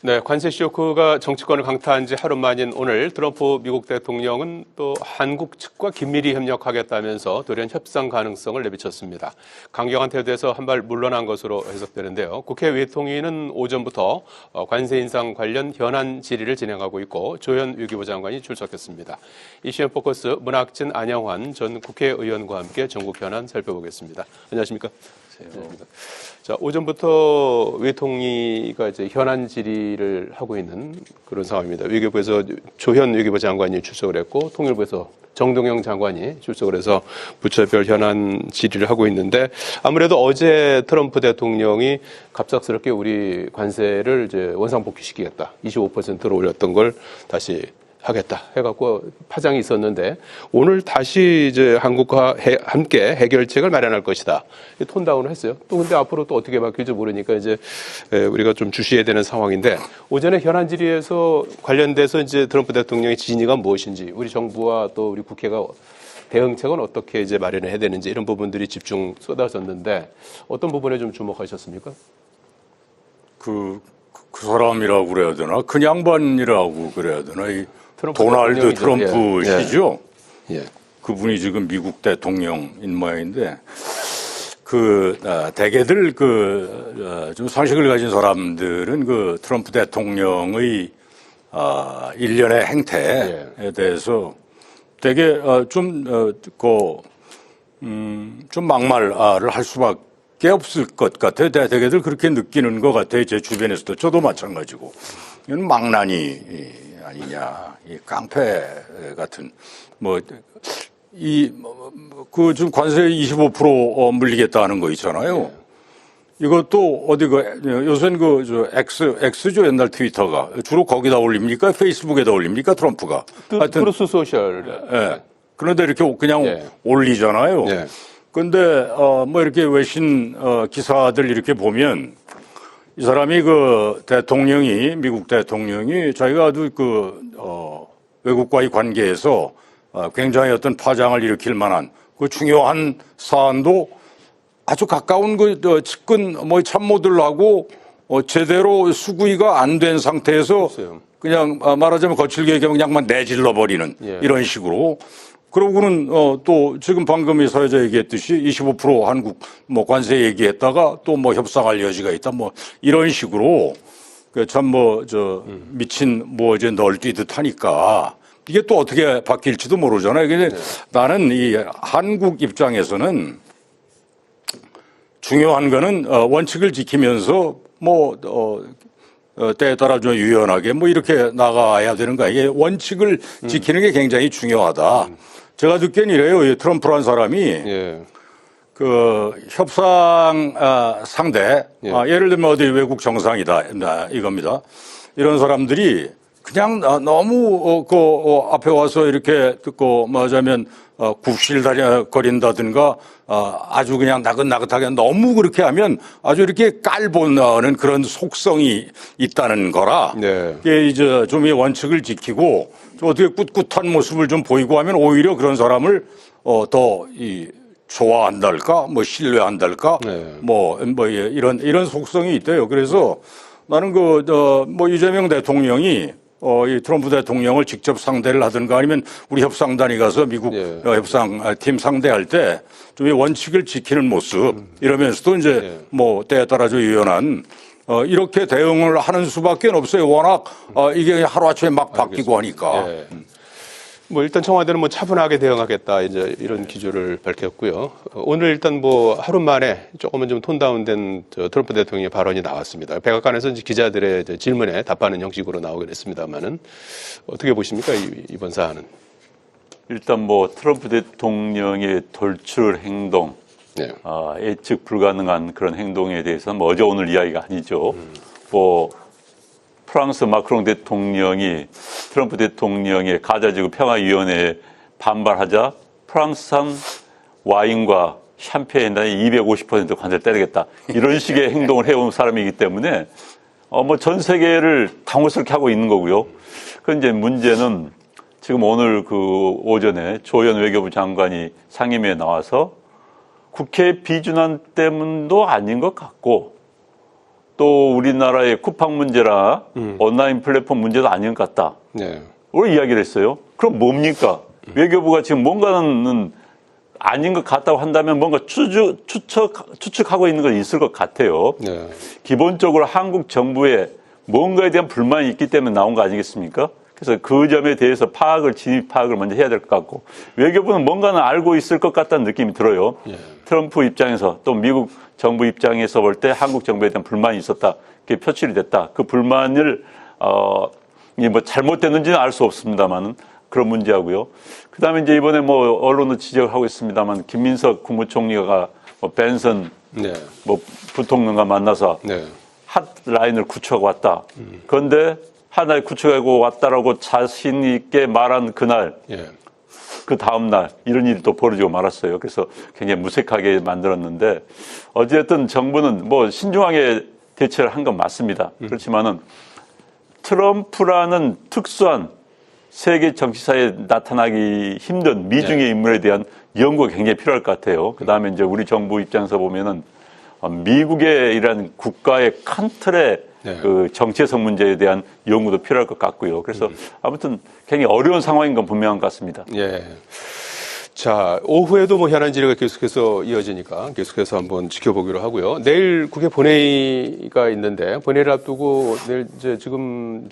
네, 관세 쇼크가 정치권을 강타한 지 하루 만인 오늘 트럼프 미국 대통령은 또 한국 측과 긴밀히 협력하겠다면서 돌연 협상 가능성을 내비쳤습니다. 강경한 태도에서 한 발 물러난 것으로 해석되는데요. 국회 외통위는 오전부터 관세 인상 관련 현안 질의를 진행하고 있고 조현 외교부 장관이 출석했습니다. 이슈엔 포커스 문학진 안영환 전 국회의원과 함께 전국 현안 살펴보겠습니다. 안녕하십니까? 자, 오전부터 외통위가 이제 현안 질의를 하고 있는 그런 상황입니다. 외교부에서 조현 외교부 장관이 출석을 했고, 통일부에서 정동영 장관이 출석을 해서 부처별 현안 질의를 하고 있는데, 아무래도 어제 트럼프 대통령이 갑작스럽게 우리 관세를 이제 원상복귀시키겠다, 25%로 올렸던 걸 다시 하겠다 해갖고 파장이 있었는데, 오늘 다시 이제 한국과 함께 해결책을 마련할 것이다, 톤다운을 했어요. 또 근데 앞으로 또 어떻게 바뀔지 모르니까 이제 우리가 좀 주시해야 되는 상황인데, 오전에 현안 질의에서 관련돼서 이제 트럼프 대통령의 진위가 무엇인지, 우리 정부와 또 우리 국회가 대응책은 어떻게 이제 마련을 해야 되는지, 이런 부분들이 집중 쏟아졌는데 어떤 부분에 좀 주목하셨습니까? 그 사람이라고 그래야 되나? 그 양반이라고 그래야 되나? 이 도널드 트럼프시죠? 예. 그분이 지금 미국 대통령인 모양인데, 대개들 좀 상식을 가진 사람들은 그 트럼프 대통령의 일련의 행태에 대해서 되게 좀 막말을 할 수밖에 없을 것 같아요. 대개들 그렇게 느끼는 것 같아요. 제 주변에서도. 저도 마찬가지고. 이건 망나니 아니냐, 이 깡패 같은, 지금 관세 25% 물리겠다는 거 있잖아요. 이것도 요새는 X죠, 옛날 트위터가. 주로 거기다 올립니까? 페이스북에다 올립니까? 트럼프가. 하여튼 트루스 소셜. 예. 그런데 이렇게 그냥 올리잖아요. 예. 근데, 이렇게 외신, 기사들 이렇게 보면, 이 사람이 미국 대통령이 자기가 아주 외국과의 관계에서 굉장히 어떤 파장을 일으킬 만한 그 중요한 사안도 아주 가까운 측근 참모들하고 제대로 수구위가 안 된 상태에서 그냥 말하자면 거칠게 얘기하면 그냥만 내질러 버리는 이런 식으로. 그러고는 또 지금 방금 이 사회자 얘기했듯이 25% 한국 관세 얘기했다가 또 협상할 여지가 있다 이런 식으로 참 미친 이제 널뛰듯 하니까 이게 또 어떻게 바뀔지도 모르잖아요. 근데 나는 이 한국 입장에서는 중요한 거는 원칙을 지키면서 때에 따라 좀 유연하게 이렇게 나가야 되는 거야. 이게 원칙을 지키는 게 굉장히 중요하다. 제가 듣기엔 이래요. 트럼프란 사람이 협상 상대, 예를 들면 어디 외국 정상이다 이겁니다. 이런 사람들이 그냥 너무 앞에 와서 이렇게 말하자면 굽실거린다든가 아주 그냥 나긋나긋하게 너무 그렇게 하면 아주 이렇게 깔보는 그런 속성이 있다는 거라. 이게 이제 좀 이 원칙을 지키고 좀 어떻게 꿋꿋한 모습을 좀 보이고 하면 오히려 그런 사람을 더 좋아한달까, 신뢰한달까, 이런 속성이 있대요. 그래서 나는 이재명 대통령이 이 트럼프 대통령을 직접 상대를 하든가 아니면 우리 협상단이 가서 미국 협상팀 상대할 때 좀 이 원칙을 지키는 모습 이러면서도 이제 때에 따라 좀 유연한 이렇게 대응을 하는 수밖에 없어요. 워낙 이게 하루아침에 막 바뀌고 하니까. 일단 청와대는 차분하게 대응하겠다, 이제 이런 기조를 밝혔고요. 오늘 일단 하루 만에 조금은 좀 톤다운된 트럼프 대통령의 발언이 나왔습니다. 백악관에서 이제 기자들의 질문에 답하는 형식으로 나오게 됐습니다만은 어떻게 보십니까, 이번 사안은? 일단 트럼프 대통령의 돌출 행동, 예측 불가능한 그런 행동에 대해서는 어제 오늘 이야기가 아니죠. 프랑스 마크롱 대통령이 트럼프 대통령의 가자지구 평화위원회에 반발하자 프랑스산 와인과 샴페인에 250% 관세를 때리겠다, 이런 식의 행동을 해온 사람이기 때문에 전 세계를 당혹스럽게 하고 있는 거고요. 그런데 문제는 지금 오늘 오전에 조현 외교부 장관이 상임위에 나와서 국회 비준안 때문도 아닌 것 같고 또 우리나라의 쿠팡 문제라 온라인 플랫폼 문제도 아닌 것 같다. 네. 를 이야기를 했어요. 그럼 뭡니까? 외교부가 지금 뭔가는 아닌 것 같다고 한다면 뭔가 추측하고 있는 건 있을 것 같아요. 네. 기본적으로 한국 정부에 뭔가에 대한 불만이 있기 때문에 나온 거 아니겠습니까? 그래서 그 점에 대해서 진입 파악을 먼저 해야 될 것 같고, 외교부는 뭔가는 알고 있을 것 같다는 느낌이 들어요. 트럼프 입장에서 또 미국 정부 입장에서 볼 때 한국 정부에 대한 불만이 있었다. 그게 표출이 됐다. 그 불만을, 이게 뭐 잘못됐는지는 알 수 없습니다만은 그런 문제하고요. 그 다음에 이제 이번에 뭐 언론도 지적을 하고 있습니다만 김민석 국무총리가 뭐 벤슨 네. 뭐 부통령과 만나서 네. 핫라인을 구축하고 왔다. 그런데 핫라인 구축하고 왔다라고 자신 있게 말한 그날, 예. 그 다음날 이런 일이 또 벌어지고 말았어요. 그래서 굉장히 무색하게 만들었는데 어쨌든 정부는 뭐 신중하게 대처를 한 건 맞습니다. 그렇지만은 트럼프라는 특수한 세계 정치사에 나타나기 힘든 미중의 인물에 대한 연구가 굉장히 필요할 것 같아요. 그 다음에 이제 우리 정부 입장에서 보면은 미국의 이런 국가의 큰 틀의 그 정체성 문제에 대한 연구도 필요할 것 같고요. 그래서 아무튼 굉장히 어려운 상황인 건 분명한 것 같습니다. 예. 자, 오후에도 뭐 현안 질의가 계속해서 이어지니까 계속해서 한번 지켜보기로 하고요. 내일 국회 본회의가 있는데 본회의를 앞두고 내일 지금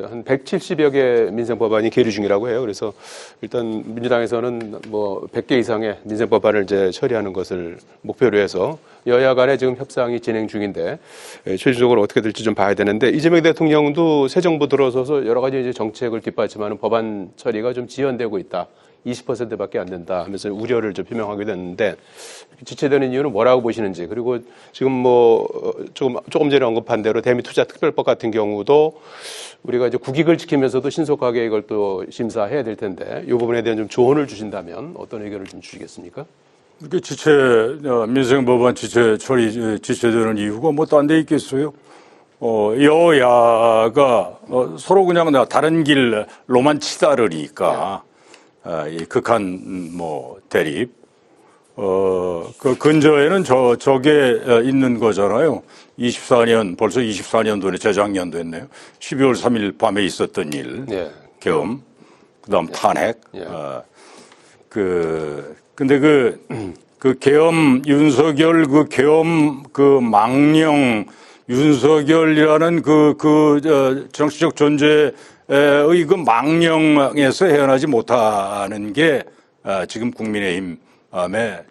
한 170여 개 민생 법안이 계류 중이라고 해요. 그래서 일단 민주당에서는 뭐 100개 이상의 민생 법안을 처리하는 것을 목표로 해서 여야 간에 지금 협상이 진행 중인데 최종적으로 어떻게 될지 좀 봐야 되는데 이재명 대통령도 새 정부 들어서서 여러 가지 이제 정책을 뒷받침하는 법안 처리가 좀 지연되고 있다. 20%밖에 안 된다 하면서 우려를 좀 표명하게 됐는데 지체되는 이유는 뭐라고 보시는지 그리고 지금 뭐 조금 전에 언급한 대로 대미투자특별법 같은 경우도 우리가 이제 국익을 지키면서도 신속하게 이걸 또 심사해야 될 텐데 이 부분에 대한 좀 조언을 주신다면 어떤 의견을 좀 주시겠습니까? 이렇게 민생법안 지체되는 이유가 뭐 딴 데 있겠어요? 여야가 서로 그냥 다른 길로만 치다르니까 이 극한 뭐 대립 그 근저에는 저게 있는 거잖아요. 24년 벌써 24년도네 재작년 됐네요. 12월 3일 밤에 있었던 일 겸 그다음 탄핵 근데 그 계엄 윤석열 계엄 망령 윤석열이라는 정치적 존재의 그 망령에서 헤어나지 못하는 게 지금 국민의힘의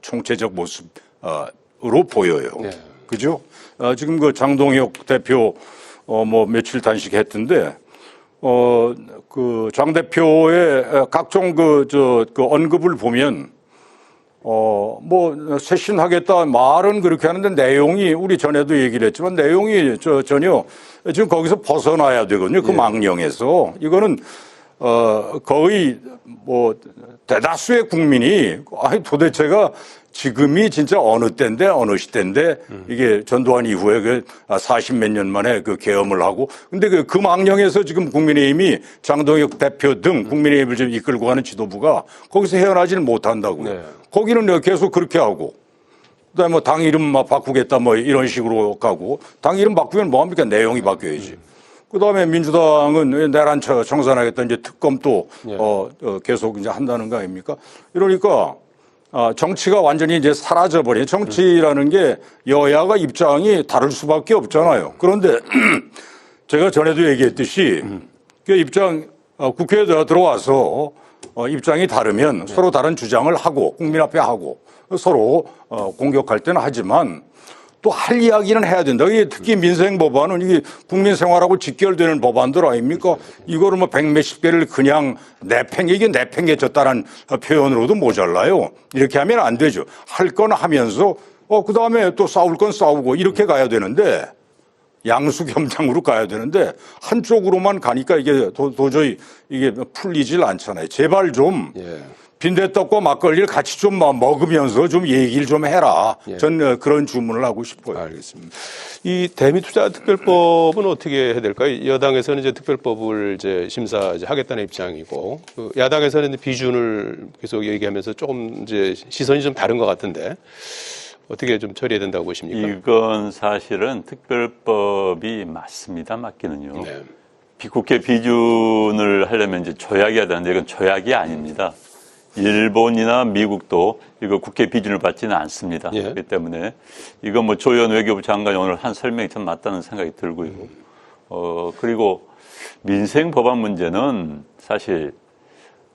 총체적 모습으로 보여요. 그죠? 지금 그 장동혁 대표 뭐 며칠 단식했던데 그 장 대표의 각종 그 언급을 보면 뭐 쇄신하겠다 말은 그렇게 하는데 내용이 우리 전에도 얘기를 했지만 내용이 전혀 지금 거기서 벗어나야 되거든요. 그 망령에서 이거는 거의 뭐 대다수의 국민이 아니 도대체가 지금이 진짜 어느 때인데 어느 시대인데 이게 전두환 이후에 그 40몇 년 만에 그 계엄을 하고 근데 그 망령에서 지금 국민의힘이 장동혁 대표 등 국민의힘을 좀 이끌고 가는 지도부가 거기서 헤어나지는 못한다고요. 거기는 계속 그렇게 하고 그다음에 뭐 당 이름 막 바꾸겠다 뭐 이런 식으로 가고 당 이름 바꾸면 뭐합니까? 내용이 바뀌어야지. 그다음에 민주당은 내란 청산하겠다 이제 특검 또 계속 이제 한다는 거 아닙니까? 이러니까 정치가 완전히 이제 사라져버린 정치라는 게 여야가 입장이 다를 수밖에 없잖아요. 그런데 제가 전에도 얘기했듯이 그 국회에 들어와서 입장이 다르면 서로 다른 주장을 하고 국민 앞에 하고 서로 공격할 때는 하지만 또 할 이야기는 해야 된다. 이게 특히 민생 법안은 이게 국민 생활하고 직결되는 법안들 아닙니까? 이거를 뭐 100몇십 개를 그냥 이게 내팽개쳤다는 표현으로도 모자라요. 이렇게 하면 안 되죠. 할 건 하면서 그 다음에 또 싸울 건 싸우고 이렇게 가야 되는데 양수겸장으로 가야 되는데 한쪽으로만 가니까 이게 도저히 이게 풀리질 않잖아요. 제발 좀 빈대떡과 막걸리를 같이 좀 먹으면서 좀 얘기를 좀 해라. 전 그런 주문을 하고 싶어요. 알겠습니다. 이 대미투자특별법은 어떻게 해야 될까요? 여당에서는 이제 특별법을 심사하겠다는 입장이고 야당에서는 비준을 계속 얘기하면서 조금 이제 시선이 좀 다른 것 같은데 어떻게 좀 처리해야 된다고 보십니까? 이건 사실은 특별법이 맞습니다. 맞기는요. 네. 국회 비준을 하려면 이제 조약이어야 되는데 이건 조약이 아닙니다. 일본이나 미국도 이거 국회 비준을 받지는 않습니다. 예. 그렇기 때문에 이건 뭐 조현 외교부 장관이 오늘 한 설명이 참 맞다는 생각이 들고요. 그리고 민생 법안 문제는 사실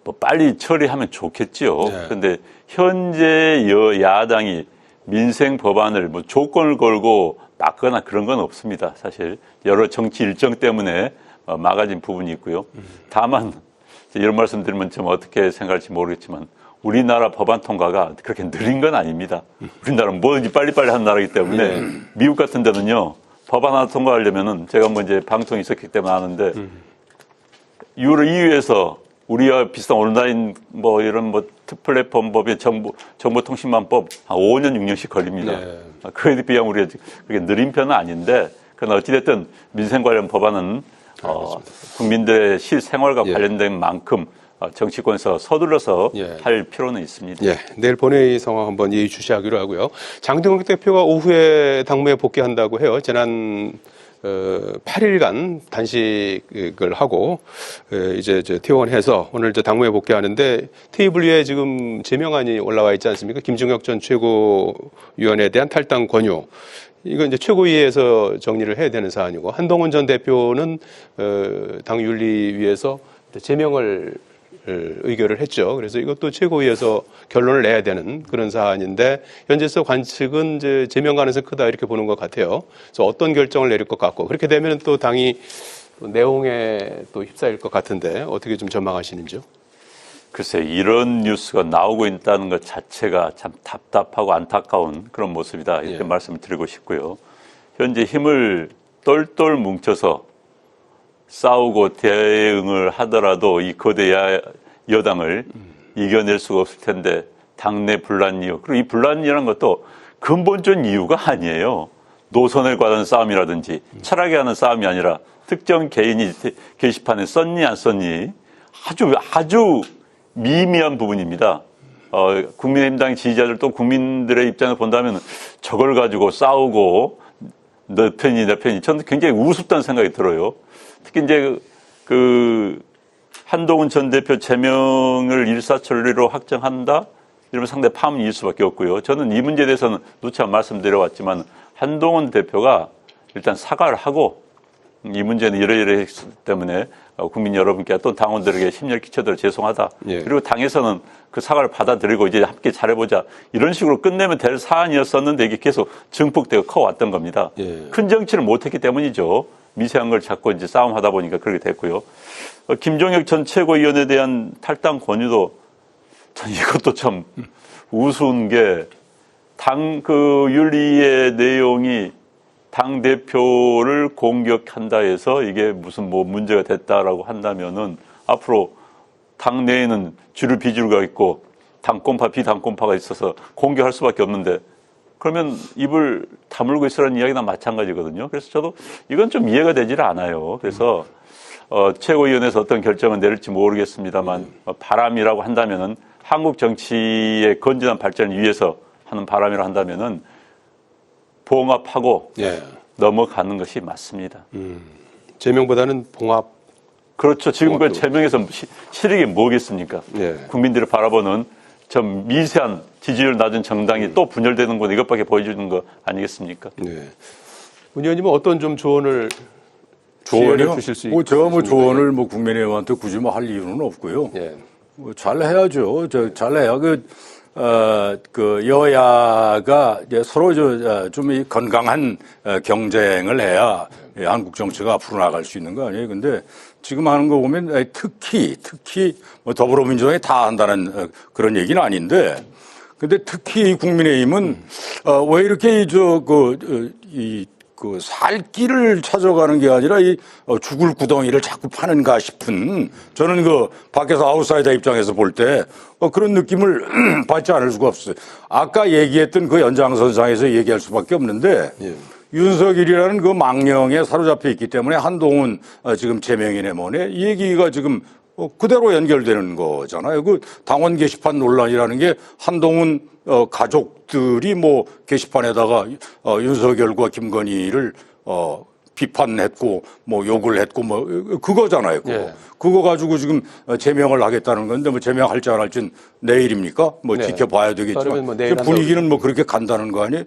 뭐 빨리 처리하면 좋겠죠. 네. 그런데 현재 여야당이 민생 법안을 뭐 조건을 걸고 막거나 그런 건 없습니다. 사실 여러 정치 일정 때문에 막아진 부분이 있고요. 다만 이런 말씀 드리면 좀 어떻게 생각할지 모르겠지만 우리나라 법안 통과가 그렇게 느린 건 아닙니다. 우리나라는 뭐든지 빨리빨리 하는 나라이기 때문에 미국 같은 데는요. 법안 하나 통과하려면은 제가 뭐 이제 방송이 있었기 때문에 아는데 유로 EU에서 우리와 비슷한 온라인 뭐 이런 뭐 플랫폼법의 정보통신망법 한 5년, 6년씩 걸립니다. 네. 그에 비하면 우리가 그렇게 느린 편은 아닌데 그러나 어찌됐든 민생 관련 법안은 국민들의 실생활과 예. 관련된 만큼 정치권에서 서둘러서 예. 할 필요는 있습니다. 예, 내일 본회의 상황 한번 예의주시하기로 하고요. 장동혁 대표가 오후에 당무에 복귀한다고 해요. 지난 8일간 단식을 하고 이제 퇴원해서 오늘 당무에 복귀하는데 테이블 위에 지금 제명안이 올라와 있지 않습니까? 김중혁 전 최고위원에 대한 탈당 권유. 이건 이제 최고위에서 정리를 해야 되는 사안이고 한동훈 전 대표는 당 윤리위에서 제명을 의결을 했죠. 그래서 이것도 최고위에서 결론을 내야 되는 그런 사안인데 현재서 관측은 이제 제명 가능성이 크다 이렇게 보는 것 같아요. 그래서 어떤 결정을 내릴 것 같고 그렇게 되면 또 당이 또 내용에 또 휩싸일 것 같은데 어떻게 좀 전망하시는지요? 글쎄 이런 뉴스가 나오고 있다는 것 자체가 참 답답하고 안타까운 그런 모습이다 이렇게 예. 말씀을 드리고 싶고요. 현재 힘을 똘똘 뭉쳐서 싸우고 대응을 하더라도 이 거대 여당을 이겨낼 수가 없을 텐데 당내 분란 이유 그리고 이 분란이라는 것도 근본적인 이유가 아니에요. 노선을 관한 싸움이라든지 철학에 관한 싸움이 아니라 특정 개인이 게시판에 썼니 안 썼니 아주 미미한 부분입니다. 국민의힘당 지지자들 또 국민들의 입장을 본다면 저걸 가지고 싸우고 너 편이 내 편이 저는 굉장히 우습다는 생각이 들어요. 특히 이제 그 한동훈 전 대표 제명을 일사천리로 확정한다? 이러면 상당히 파문일 수밖에 없고요. 저는 이 문제에 대해서는 누차 말씀드려왔지만 한동훈 대표가 일단 사과를 하고 이 문제는 이러이러했기 때문에 국민 여러분께 또 당원들에게 심려를 끼쳐드려 죄송하다. 예. 그리고 당에서는 그 사과를 받아들이고 이제 함께 잘해보자. 이런 식으로 끝내면 될 사안이었었는데 이게 계속 증폭되고 커왔던 겁니다. 예. 큰 정치를 못했기 때문이죠. 미세한 걸 자꾸 이제 싸움하다 보니까 그렇게 됐고요. 김종혁 전 최고위원에 대한 탈당 권유도 전 이것도 참 우스운 게 당 그 윤리의 내용이 당 대표를 공격한다 해서 이게 무슨 뭐 문제가 됐다라고 한다면은 앞으로 당 내에는 주류 비주류가 있고 당권파 비당권파가 있어서 공격할 수밖에 없는데 그러면 입을 다물고 있으라는 이야기나 마찬가지거든요. 그래서 저도 이건 좀 이해가 되질 않아요. 그래서 최고위원회에서 어떤 결정을 내릴지 모르겠습니다만 바람이라고 한다면은 한국 정치의 건전한 발전을 위해서 하는 바람이라고 한다면은 봉합하고 예. 넘어가는 것이 맞습니다. 제명보다는 봉합. 그렇죠. 지금 그 봉합도. 제명에서 실익이 뭐겠습니까? 예. 국민들을 바라보는 좀 미세한 지지율 낮은 정당이 또 분열되는 건 이것밖에 보여주는 거 아니겠습니까? 네. 문 의원님은 어떤 좀 조언을 주실 수 뭐 제가 뭐 있습니까? 조언을 뭐 국민의힘한테 굳이 뭐 할 이유는 없고요. 예. 뭐 잘해야죠. 잘해야 그 여야가 이제 서로 좀 이 건강한 경쟁을 해야 한국 정치가 앞으로 나갈 수 있는 거 아니에요. 근데 지금 하는 거 보면 특히 뭐 더불어민주당이 다 한다는 그런 얘기는 아닌데 근데 특히 국민의힘은 왜 이렇게 그 살 길을 찾아가는 게 아니라 죽을 구덩이를 자꾸 파는가 싶은 저는 그 밖에서 아웃사이더 입장에서 볼 때 그런 느낌을 받지 않을 수가 없어요. 아까 얘기했던 그 연장선상에서 얘기할 수밖에 없는데 예. 윤석열이라는 그 망령에 사로잡혀 있기 때문에 한동훈 지금 제명이네 뭐네 이 얘기가 지금 그대로 연결되는 거잖아요. 그 당원 게시판 논란이라는 게 한동훈 가족들이 뭐 게시판에다가 윤석열과 김건희를 비판했고 뭐 욕을 했고 뭐 그거잖아요. 그거. 예. 그거 가지고 지금 제명을 하겠다는 건데 뭐 제명할지 안 할지는 내일입니까? 뭐 네. 지켜봐야 되겠지만 뭐 내일 분위기는 뭐 그렇게 간다는 거 아니에요?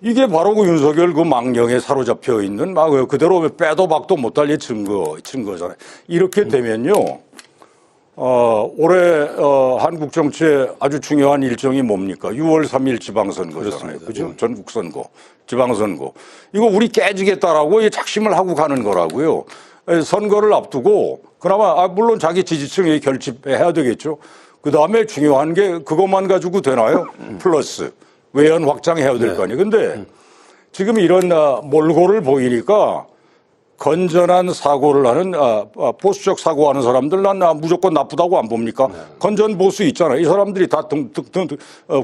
이게 바로 그 윤석열 그 망령에 사로잡혀 있는 막 그대로 빼도 박도 못 달리 증거잖아요. 이렇게 되면요, 올해 한국 정치의 아주 중요한 일정이 뭡니까? 6월 3일 지방선거잖아요. 그죠? 전국 선거, 지방선거. 이거 우리 깨지겠다라고 이 작심을 하고 가는 거라고요. 선거를 앞두고 그나마 물론 자기 지지층이 결집해야 되겠죠. 그 다음에 중요한 게 그것만 가지고 되나요? 플러스 외연 확장해야 될 거 아니에요. 근데 지금 이런 몰골을 보이니까 건전한 사고를 하는 보수적 사고하는 사람들 난 무조건 나쁘다고 안 봅니까? 건전 보수 있잖아요. 이 사람들이 다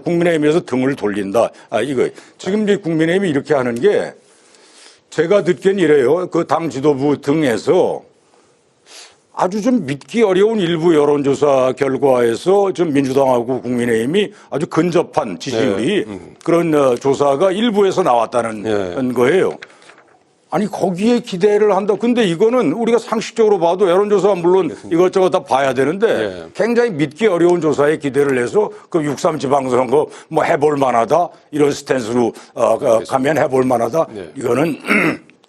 국민의힘에서 등을 돌린다. 이거 지금 이제 국민의힘이 이렇게 하는 게 제가 듣기엔 이래요. 그 당 지도부 등에서 아주 좀 믿기 어려운 일부 여론조사 결과에서 좀 민주당하고 국민의힘이 아주 근접한 지지율이 그런 조사가 일부에서 나왔다는 거예요. 아니 거기에 기대를 한다. 근데 이거는 우리가 상식적으로 봐도 여론조사 물론 이것저것 다 봐야 되는데 굉장히 믿기 어려운 조사에 기대를 해서 그 6.3 지방선거 뭐 해볼 만하다 이런 스탠스로 가면 해볼 만하다. 이거는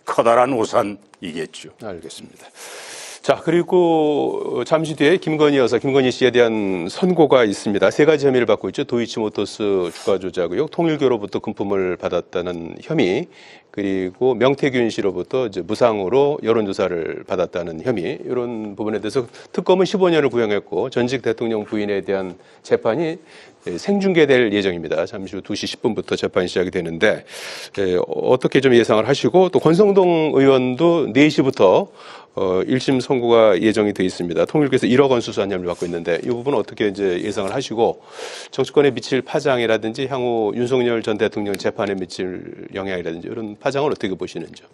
커다란 오산이겠죠. 알겠습니다. 자, 그리고 잠시 뒤에 김건희 여사, 김건희 씨에 대한 선고가 있습니다. 세 가지 혐의를 받고 있죠. 도이치모터스 주가 조작 의혹, 통일교로부터 금품을 받았다는 혐의, 그리고 명태균 씨로부터 이제 무상으로 여론조사를 받았다는 혐의, 이런 부분에 대해서 특검은 15년을 구형했고 전직 대통령 부인에 대한 재판이 생중계될 예정입니다. 잠시 후 2시 10분부터 재판이 시작이 되는데 어떻게 좀 예상을 하시고, 또 권성동 의원도 4시부터 1심 선고가 예정이 돼 있습니다. 통일교에서 1억 원 수수한 혐의를 받고 있는데 이 부분은 어떻게 이제 예상을 하시고, 정치권에 미칠 파장이라든지 향후 윤석열 전 대통령 재판에 미칠 영향이라든지 이런 파장을 어떻게 보시는지요?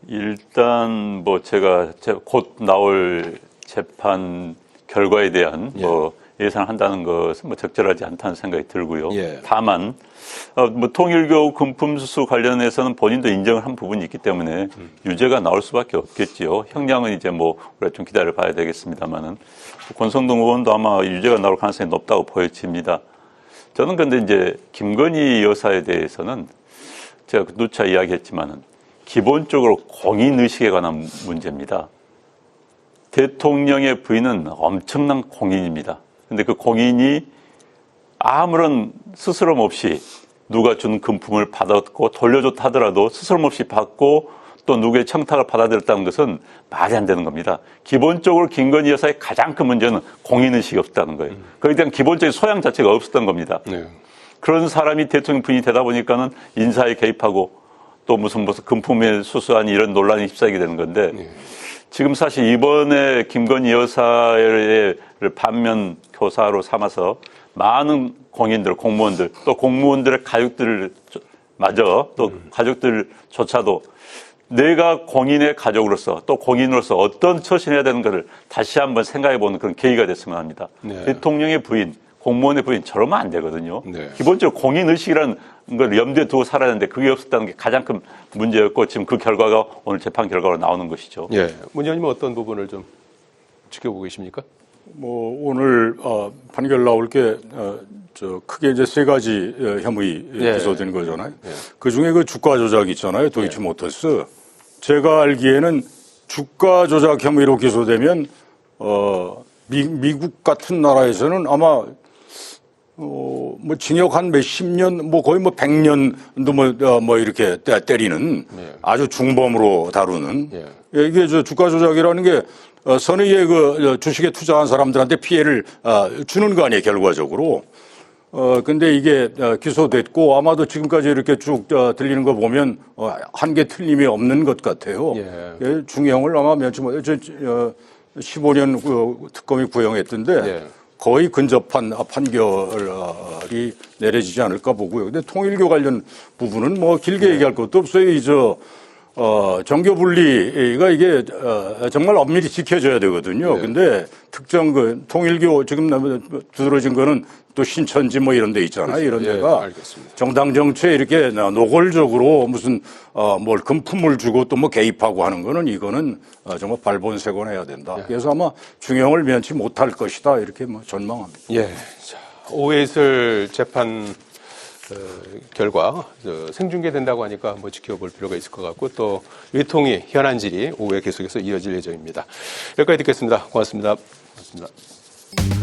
일단 뭐 제가 곧 나올 재판 결과에 대한 뭐 예상한다는 것은 뭐 적절하지 않다는 생각이 들고요. 다만 뭐 통일교 금품 수수 관련해서는 본인도 인정을 한 부분이 있기 때문에 유죄가 나올 수밖에 없겠지요. 형량은 이제 뭐 우리가 좀 기다려 봐야 되겠습니다만은 권성동 의원도 아마 유죄가 나올 가능성이 높다고 보여집니다. 저는 근데 이제 김건희 여사에 대해서는 제가 누차 이야기했지만은 기본적으로 공인 의식에 관한 문제입니다. 대통령의 부인은 엄청난 공인입니다. 근데 그 공인이 아무런 스스럼 없이 누가 준 금품을 받았고 돌려줬다 하더라도 스스럼 없이 받고 또 누구의 청탁을 받아들였다는 것은 말이 안 되는 겁니다. 기본적으로 김건희 여사의 가장 큰 문제는 공인의식이 없다는 거예요. 거기에 대한 기본적인 소양 자체가 없었던 겁니다. 그런 사람이 대통령 부인이 되다 보니까는 인사에 개입하고 또 무슨 금품에 수수한 이런 논란이 휩싸이게 되는 건데 지금 사실 이번에 김건희 여사를 반면 교사로 삼아서 많은 공인들, 공무원들, 또 공무원들의 가족들마저 또 가족들조차도 내가 공인의 가족으로서 또 공인으로서 어떤 처신해야 되는가를 다시 한번 생각해보는 그런 계기가 됐으면 합니다. 대통령의 부인, 공무원의 부인 저러면 안 되거든요. 기본적으로 공인의식이라는 걸 염두에 두고 살아야 하는데 그게 없었다는 게 가장 큰 문제였고 지금 그 결과가 오늘 재판 결과로 나오는 것이죠. 문 의원님은 어떤 부분을 좀 지켜보고 계십니까? 뭐 오늘 판결 나올 게 크게 이제 세 가지 혐의 기소된 거잖아요. 그 중에 그 주가 조작 있잖아요. 도이치모터스. 제가 알기에는 주가 조작 혐의로 기소되면 미국 같은 나라에서는 아마 뭐 징역 한 몇십 년, 뭐 거의 뭐 100년도 뭐 이렇게 때리는 아주 중범으로 다루는 이게 주가 조작이라는 게 선의의 그 주식에 투자한 사람들한테 피해를 주는 거 아니에요, 결과적으로. 근데 이게 기소됐고 아마도 지금까지 이렇게 쭉 들리는 거 보면 한 개 틀림이 없는 것 같아요. 중형을 아마 15년 특검이 구형했던데 거의 근접한 판결이 내려지지 않을까 보고요. 근데 통일교 관련 부분은 뭐 길게 얘기할 것도 없어요. 정교 분리가 이게 정말 엄밀히 지켜져야 되거든요. 네. 근데 특정 그 통일교 지금 두드러진 거는 또 신천지 뭐 이런 데 있잖아요. 이런 예, 데가 알겠습니다. 정당 정치에 이렇게 노골적으로 무슨 뭘 금품을 주고 또 뭐 개입하고 하는 거는 이거는 정말 발본색원해야 된다. 그래서 아마 중형을 면치 못할 것이다 이렇게 뭐 전망합니다. 예. 자, 오해이슬 재판 결과 생중계된다고 하니까 뭐 지켜볼 필요가 있을 것 같고 또 외통위 현안 질의 오후에 계속해서 이어질 예정입니다. 여기까지 듣겠습니다. 고맙습니다. 고맙습니다.